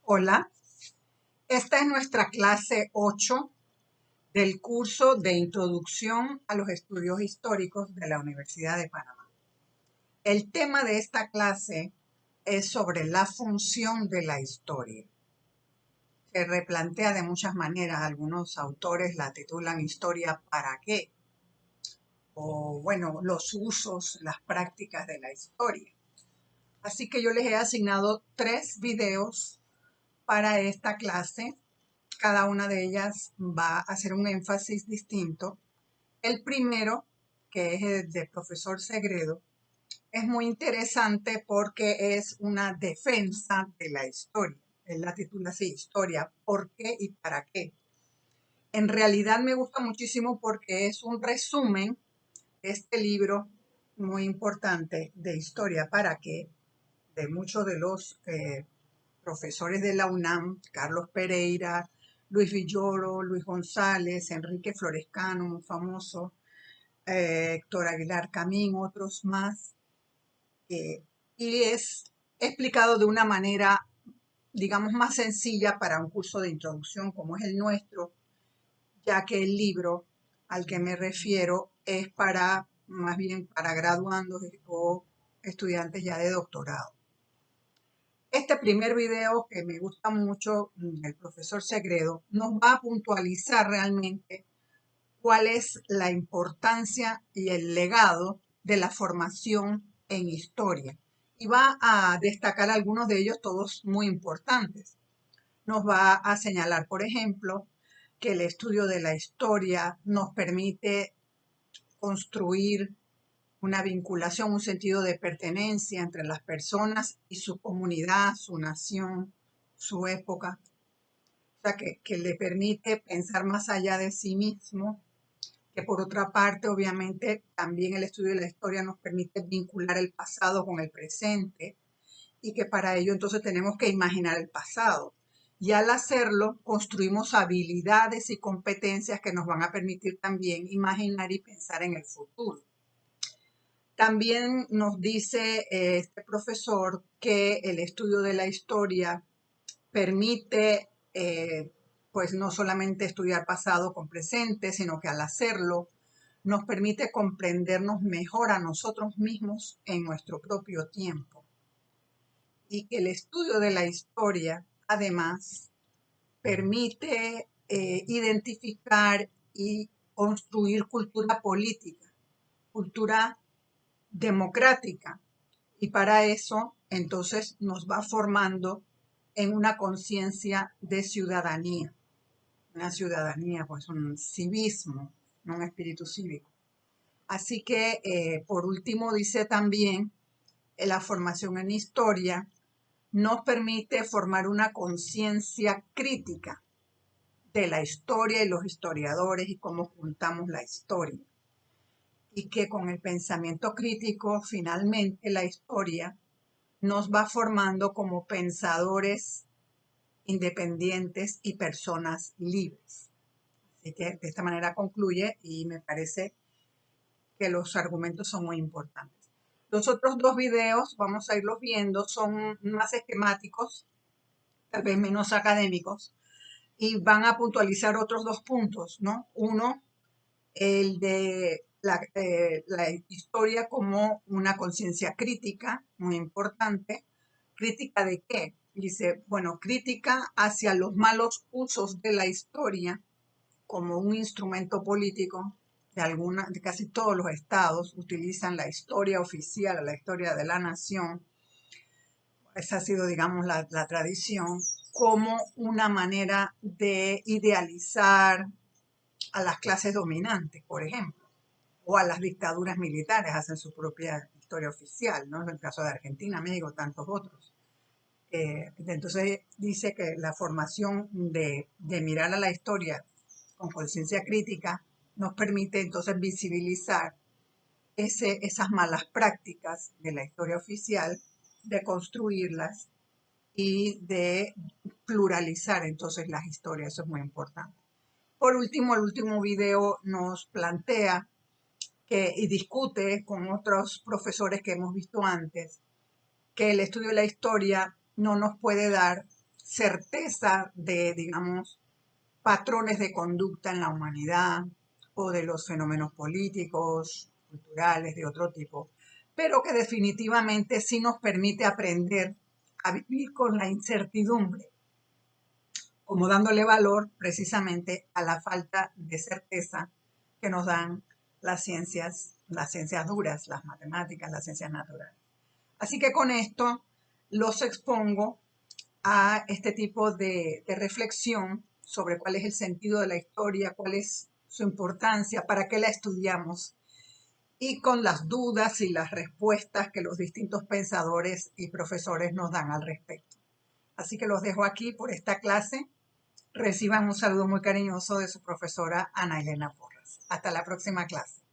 Hola, esta es nuestra clase 8 del curso de Introducción a los Estudios Históricos de la Universidad de Panamá. El tema de esta clase es sobre la función de la historia. Se replantea de muchas maneras. Algunos autores la titulan Historia para qué, o bueno, los usos, las prácticas de la historia. Así que yo les he asignado 3 videos para esta clase. Cada una de ellas va a hacer un énfasis distinto. El primero, que es el de profesor Segredo, es muy interesante porque es una defensa de la historia. Él la titula así, Historia, ¿por qué y para qué? En realidad me gusta muchísimo porque es un resumen de este libro muy importante de Historia, ¿para qué? De muchos de los profesores de la UNAM, Carlos Pereira, Luis Villoro, Luis González, Enrique Florescano, muy famoso, Héctor Aguilar Camín, otros más, y es explicado de una manera, digamos, más sencilla para un curso de introducción como es el nuestro, ya que el libro al que me refiero es para, más bien, para graduandos o estudiantes ya de doctorado. Este primer video que me gusta mucho del profesor Segredo nos va a puntualizar realmente cuál es la importancia y el legado de la formación en historia. Y va a destacar algunos de ellos, todos muy importantes. Nos va a señalar, por ejemplo, que el estudio de la historia nos permite construir una vinculación, un sentido de pertenencia entre las personas y su comunidad, su nación, su época. O sea, que le permite pensar más allá de sí mismo, que por otra parte, obviamente, también el estudio de la historia nos permite vincular el pasado con el presente y que para ello entonces tenemos que imaginar el pasado. Y al hacerlo, construimos habilidades y competencias que nos van a permitir también imaginar y pensar en el futuro. También nos dice este profesor que el estudio de la historia permite, pues no solamente estudiar pasado con presente, sino que al hacerlo nos permite comprendernos mejor a nosotros mismos en nuestro propio tiempo. Y que el estudio de la historia, además, permite identificar y construir cultura política, cultura democrática, y para eso entonces nos va formando en una conciencia de ciudadanía, una ciudadanía, pues un civismo, un espíritu cívico. Así que por último dice también la formación en historia nos permite formar una conciencia crítica de la historia y los historiadores y cómo juntamos la historia. Y que con el pensamiento crítico, finalmente, la historia nos va formando como pensadores independientes y personas libres. Así que de esta manera concluye y me parece que los argumentos son muy importantes. Los otros 2 videos, vamos a irlos viendo, son más esquemáticos, tal vez menos académicos, y van a puntualizar otros 2 puntos, ¿no? Uno, el de la historia como una conciencia crítica, muy importante. ¿Crítica de qué? Dice, bueno, crítica hacia los malos usos de la historia como un instrumento político. De casi todos los estados utilizan la historia oficial, la historia de la nación. Esa ha sido, digamos, la tradición, como una manera de idealizar a las clases dominantes, por ejemplo, o a las dictaduras militares, hacen su propia historia oficial, ¿no? Es el caso de Argentina, México, tantos otros. Entonces dice que la formación de mirar a la historia con conciencia crítica nos permite entonces visibilizar esas malas prácticas de la historia oficial, de construirlas y de pluralizar entonces las historias. Eso es muy importante. Por último, el último video nos plantea y discute con otros profesores que hemos visto antes que el estudio de la historia no nos puede dar certeza de, digamos, patrones de conducta en la humanidad o de los fenómenos políticos, culturales, de otro tipo, pero que definitivamente sí nos permite aprender a vivir con la incertidumbre, como dándole valor precisamente a la falta de certeza que nos dan las ciencias duras, las matemáticas, las ciencias naturales. Así que con esto los expongo a este tipo de reflexión sobre cuál es el sentido de la historia, cuál es su importancia, para qué la estudiamos, y con las dudas y las respuestas que los distintos pensadores y profesores nos dan al respecto. Así que los dejo aquí por esta clase. Reciban un saludo muy cariñoso de su profesora Ana Elena Porras. Hasta la próxima clase.